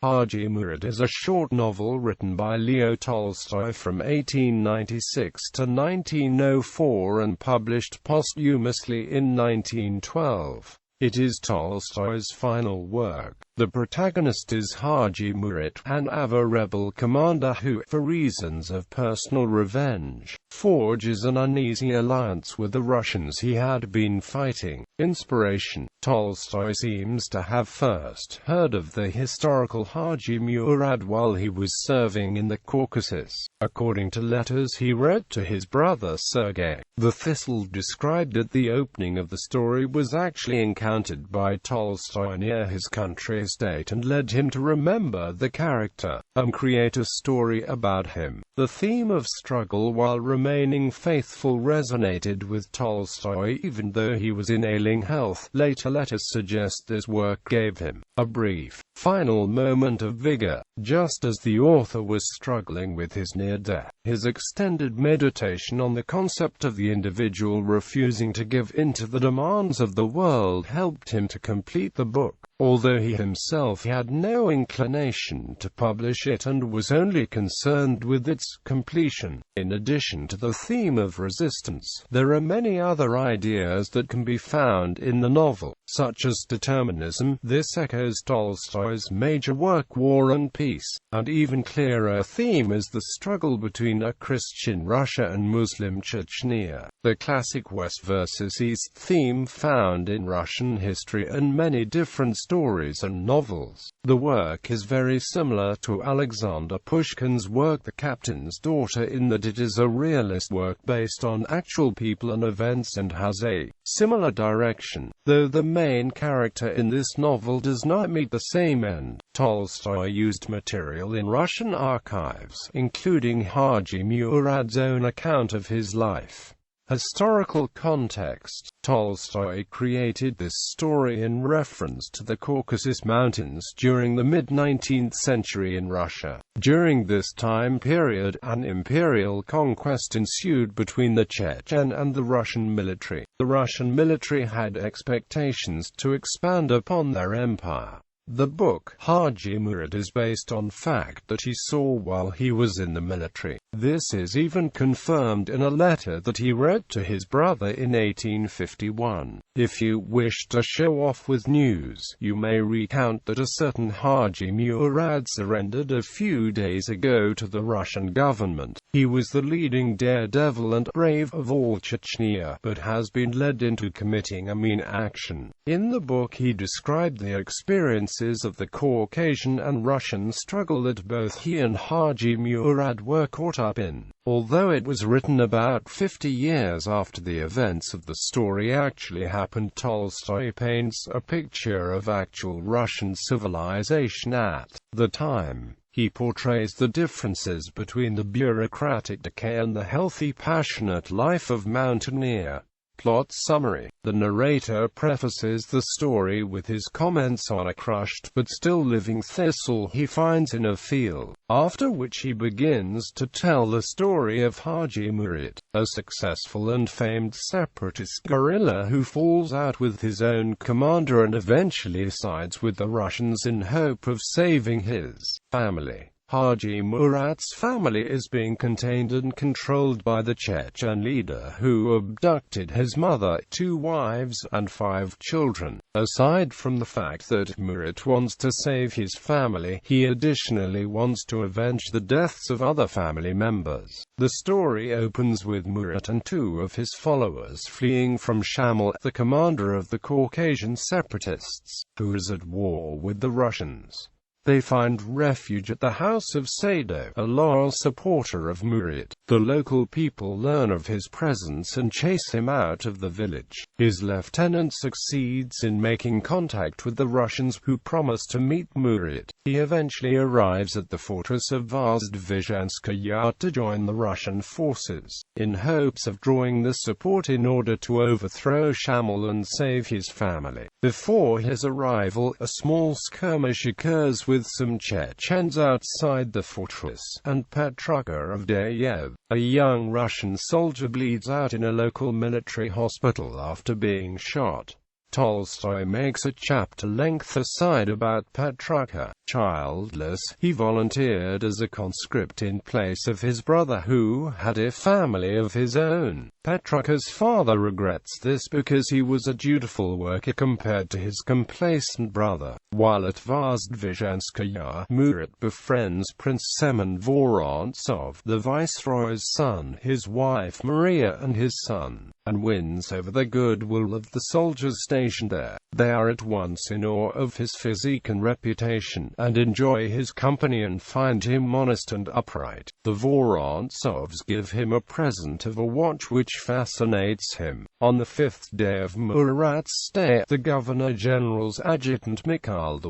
Hadji Murat is a short novel written by Leo Tolstoy from 1896 to 1904 and published posthumously in 1912. It is Tolstoy's final work. The protagonist is Hadji Murat, an Avar rebel commander who, for reasons of personal revenge, forges an uneasy alliance with the Russians he had been fighting. Inspiration: Tolstoy seems to have first heard of the historical Hadji Murat while he was serving in the Caucasus. According to letters he wrote to his brother Sergei, the thistle described at the opening of the story was actually encountered by Tolstoy near his country estate and led him to remember the character, and create a story about him. The theme of struggle while remaining faithful resonated with Tolstoy even though he was in ailing health. Later letters suggest this work gave him a brief, final moment of vigor, just as the author was struggling with his near-death. His extended meditation on the concept of the individual refusing to give in to the demands of the world helped him to complete the book, although he himself had no inclination to publish it and was only concerned with its completion. In addition to the theme of resistance, there are many other ideas that can be found in the novel, such as determinism. This echoes Tolstoy's major work War and Peace. An even clearer theme is the struggle between a Christian Russia and Muslim Chechnya. The classic West versus East theme found in Russian history and many different stories and novels. The work is very similar to Alexander Pushkin's work The Captain's Daughter in that it is a realist work based on actual people and events and has a similar direction, though the main character in this novel does not meet the same end. Tolstoy used material in Russian archives, including Hadji Murat's own account of his life. Historical context: Tolstoy created this story in reference to the Caucasus Mountains during the mid-19th century in Russia. During this time period, an imperial conquest ensued between the Chechen and the Russian military. The Russian military had expectations to expand upon their empire. The book, Hadji Murat, is based on fact that he saw while he was in the military. This is even confirmed in a letter that he wrote to his brother in 1851. If you wish to show off with news, you may recount that a certain Hadji Murat surrendered a few days ago to the Russian government. He was the leading daredevil and brave of all Chechnya, but has been led into committing a mean action. In the book he described the experiences of the Caucasian and Russian struggle that both he and Hadji Murat were caught up in. Although it was written about 50 years after the events of the story actually happened, Tolstoy paints a picture of actual Russian civilization at the time. He portrays the differences between the bureaucratic decay and the healthy, passionate life of mountaineer. Plot summary: the narrator prefaces the story with his comments on a crushed but still living thistle he finds in a field, after which he begins to tell the story of Hadji Murat, a successful and famed separatist guerrilla who falls out with his own commander and eventually sides with the Russians in hope of saving his family. Hadji Murat's family is being contained and controlled by the Chechen leader who abducted his mother, 2 wives, and 5 children. Aside from the fact that Murat wants to save his family, he additionally wants to avenge the deaths of other family members. The story opens with Murat and 2 of his followers fleeing from Shamil, the commander of the Caucasian separatists, who is at war with the Russians. They find refuge at the house of Sado, a loyal supporter of Murat. The local people learn of his presence and chase him out of the village. His lieutenant succeeds in making contact with the Russians, who promise to meet Murat. He eventually arrives at the fortress of Vozdvizhenskaya to join the Russian forces, in hopes of drawing the support in order to overthrow Shamil and save his family. Before his arrival, a small skirmish occurs with some Chechens outside the fortress, and Petruka Avdeyev, a young Russian soldier, bleeds out in a local military hospital after being shot. Tolstoy makes a chapter-length aside about Petrucha. Childless, he volunteered as a conscript in place of his brother who had a family of his own. Petrucha's father regrets this because he was a dutiful worker compared to his complacent brother. While at Vozdvizhenskaya, Murat befriends Prince Semen Vorontsov, the viceroy's son, his wife Maria and his son, and wins over the goodwill of the soldiers stationed there. They are at once in awe of his physique and reputation, and enjoy his company and find him honest and upright. The Vorontsovs give him a present of a watch which fascinates him. On the 5th day of Murat's stay, the Governor-General's adjutant Michal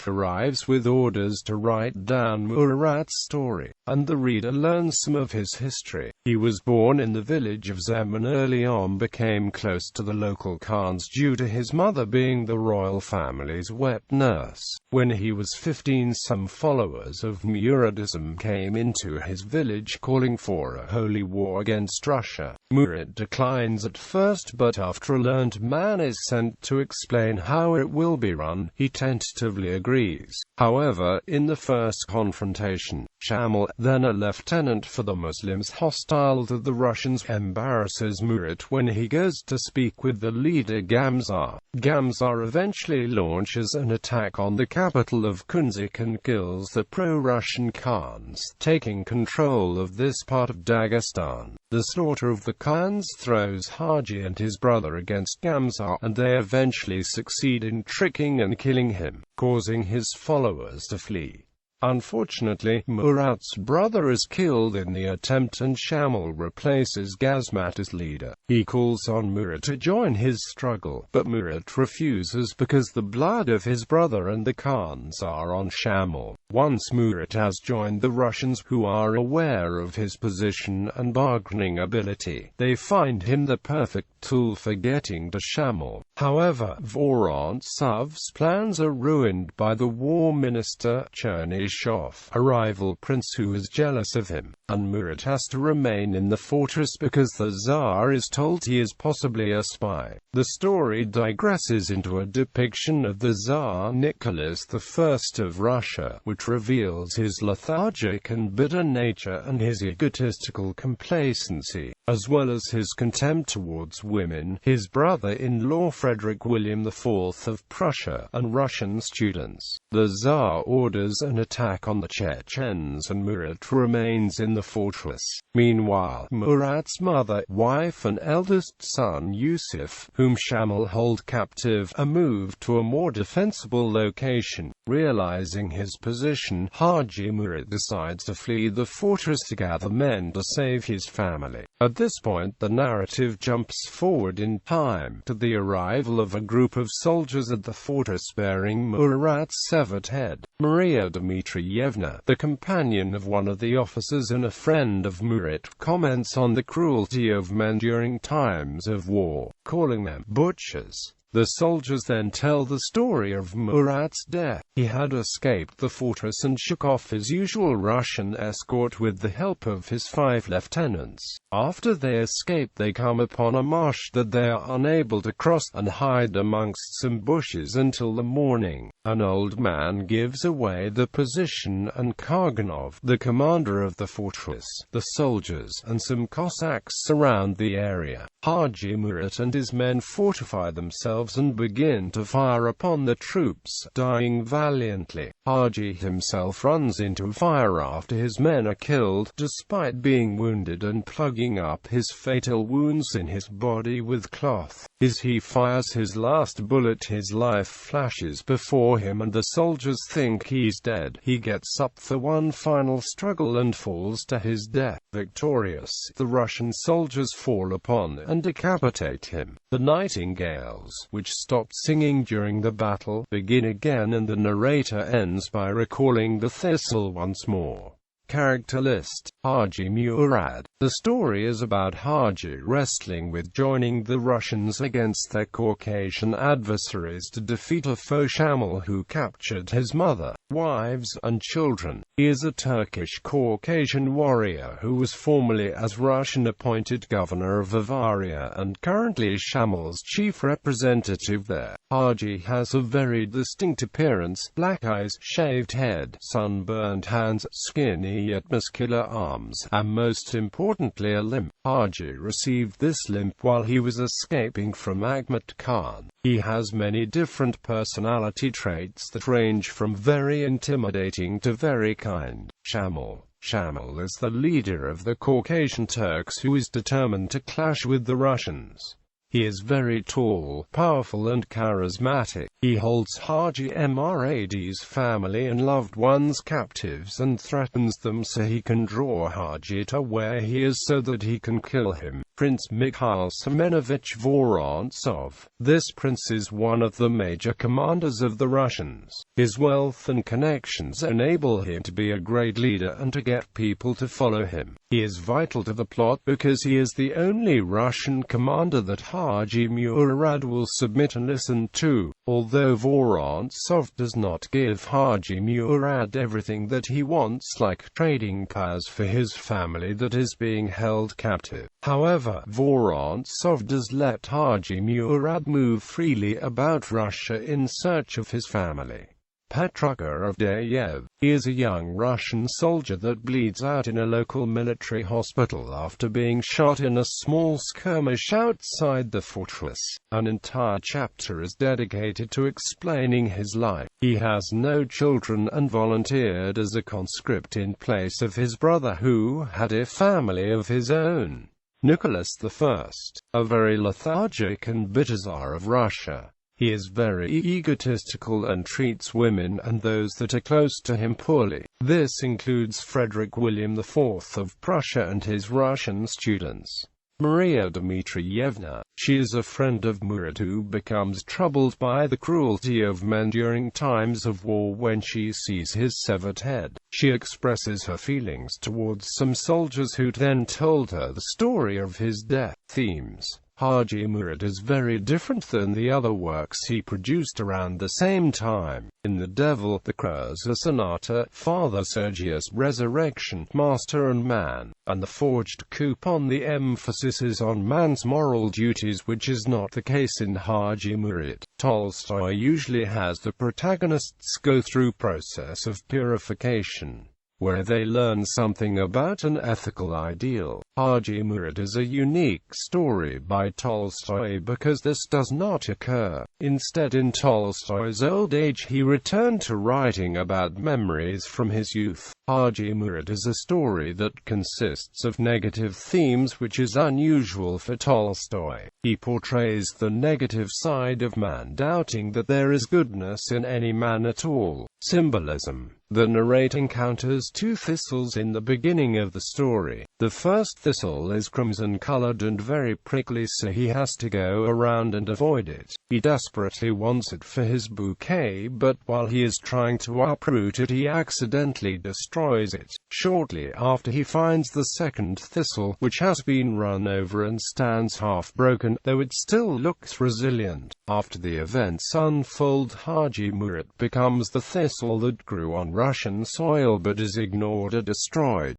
arrives with orders to write down Murat's story, and the reader learns some of his history. He was born in the village of Zem and early on became close to the local Khans due to his mother being the royal family's wet nurse. When he was 15, some followers of Muratism came into his village calling for a holy war against Russia. Murat declines at first, but after a learned man is sent to explain how it will be run, he tentatively agrees. However, in the first confrontation, Shamal, then a lieutenant for the Muslims hostile to the Russians, embarrasses Murat when he goes to speak with the leader Gamzar. Gamzar eventually launches an attack on the capital of Kunzik and kills the pro-Russian Khans, taking control of this part of Dagestan. The slaughter of the Khans throws Hadji and his brother against Gamzar, and they eventually succeed in tricking and killing him, causing his followers to flee. Unfortunately, Murat's brother is killed in the attempt and Shamal replaces Gazmat as leader. He calls on Murat to join his struggle, but Murat refuses because the blood of his brother and the Khans are on Shamal. Once Murat has joined the Russians, who are aware of his position and bargaining ability, they find him the perfect tool for getting to Shamal. However, Vorontsov's plans are ruined by the war minister Chernyshov, a rival prince who is jealous of him, and Murat has to remain in the fortress because the Tsar is told he is possibly a spy. The story digresses into a depiction of the Tsar Nicholas I of Russia, which reveals his lethargic and bitter nature and his egotistical complacency, as well as his contempt towards women, his brother-in-law Frederick William IV of Prussia, and Russian students. The Tsar orders an attack on the Chechens and Murat remains in the fortress. Meanwhile, Murat's mother, wife and eldest son Yusuf, whom Shamal hold captive, are moved to a more defensible location. Realizing his position, Hadji Murat decides to flee the fortress to gather men to save his family. At this point, the narrative jumps forward in time to the arrival of a group of soldiers at the fortress bearing Murat's severed head. Maria Dmitrievna, the companion of one of the officers and a friend of Murat, comments on the cruelty of men during times of war, calling them butchers. The soldiers then tell the story of Murat's death. He had escaped the fortress and shook off his usual Russian escort with the help of his 5 lieutenants. After they escape, they come upon a marsh that they are unable to cross, and hide amongst some bushes until the morning. An old man gives away the position, and Karganov, the commander of the fortress, the soldiers, and some Cossacks surround the area. Hadji Murat and his men fortify themselves and begin to fire upon the troops, dying valiantly. Hadji himself runs into fire after his men are killed, despite being wounded, and plugging up his fatal wounds in his body with cloth. As he fires his last bullet, his life flashes before him and the soldiers think he's dead. He gets up for one final struggle and falls to his death. Victorious, the Russian soldiers fall upon and decapitate him. The nightingales, which stopped singing during the battle, begin again, and the narrator ends by recalling the thistle once more. Character list. Hadji Murat. The story is about Hadji wrestling with joining the Russians against their Caucasian adversaries to defeat a foe Shamil who captured his mother, wives and children. He is a Turkish Caucasian warrior who was formerly as Russian appointed governor of Bavaria and currently is Shamil's chief representative there. Hadji has a very distinct appearance: black eyes, shaved head, sunburned hands, skinny yet muscular arms, and most importantly a limp. Hadji received this limp while he was escaping from Ahmet Khan. He has many different personality traits that range from very intimidating to very kind. Shamil. Shamil is the leader of the Caucasian Turks who is determined to clash with the Russians. He is very tall, powerful and charismatic. He holds Hadji Murat's family and loved ones captives and threatens them so he can draw Hadji to where he is so that he can kill him. Prince Michal Semenovich Vorontsov. This prince is one of the major commanders of the Russians. His wealth and connections enable him to be a great leader and to get people to follow him. He is vital to the plot because he is the only Russian commander that Hadji Murat will submit and listen to. Although Vorontsov does not give Hadji Murat everything that he wants, like trading powers for his family that is being held captive. However, Vorontsov does let Hadji Murat move freely about Russia in search of his family. Petrarca of Dayev. He is a young Russian soldier that bleeds out in a local military hospital after being shot in a small skirmish outside the fortress. An entire chapter is dedicated to explaining his life. He has no children and volunteered as a conscript in place of his brother who had a family of his own. Nicholas I, a very lethargic and bitter Tsar of Russia. He is very egotistical and treats women and those that are close to him poorly. This includes Frederick William IV of Prussia and his Russian students. Maria Dmitrievna. She is a friend of Murat who becomes troubled by the cruelty of men during times of war when she sees his severed head. She expresses her feelings towards some soldiers who then told her the story of his death. Themes. Hadji Murat is very different than the other works he produced around the same time. In The Devil, The Kreutzer Sonata, Father Sergius, Resurrection, Master and Man, and The Forged Coupon, the emphasis is on man's moral duties, which is not the case in Hadji Murat. Tolstoy usually has the protagonists go through process of purification, where they learn something about an ethical ideal. Hadji Murat is a unique story by Tolstoy because this does not occur. Instead, in Tolstoy's old age he returned to writing about memories from his youth. Hadji Murat is a story that consists of negative themes, which is unusual for Tolstoy. He portrays the negative side of man, doubting that there is goodness in any man at all. Symbolism. The narrator encounters two thistles in the beginning of the story. The first thistle is crimson-colored and very prickly, so he has to go around and avoid it. He desperately wants it for his bouquet, but while he is trying to uproot it, he accidentally destroys it. Shortly after, he finds the second thistle, which has been run over and stands half broken, though it still looks resilient. After the events unfold, Hadji Murat becomes the thistle that grew on Russian soil but is ignored or destroyed.